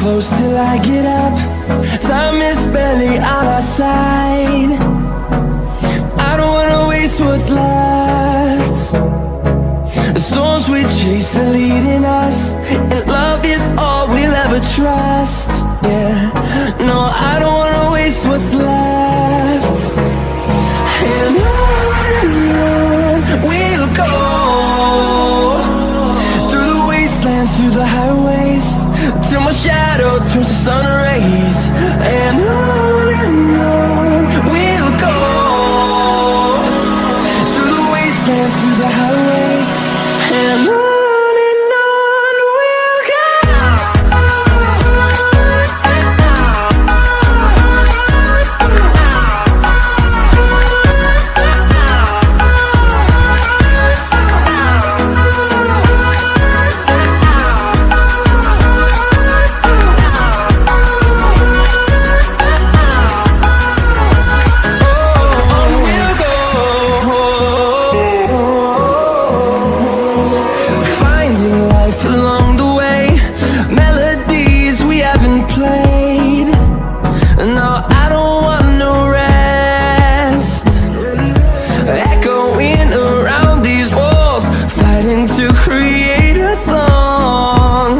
close till I get up. Time is barely on our side. I don't wanna waste what's left. The storms we chase are leading us, and love is all we'll ever trust. Yeah, no, I don't wanna waste what's left. And on we'll go, through the wastelands, through the highways, till my shadow turns to sun rays. And on we'll go, through the wastelands, through the highways, and on we'll go. Along the way, melodies we haven't played. No, I don't want no rest. Echoing around these walls, fighting to create a song.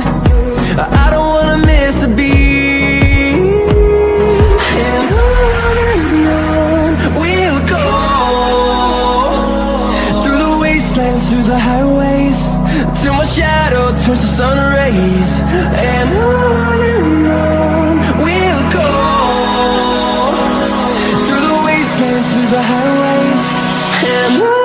I don't wanna miss a beat. And on we'll go, through the wastelands, through the highways, till my shadow turns to sun rays. And on we'll go, through the wastelands, through the highways, and on.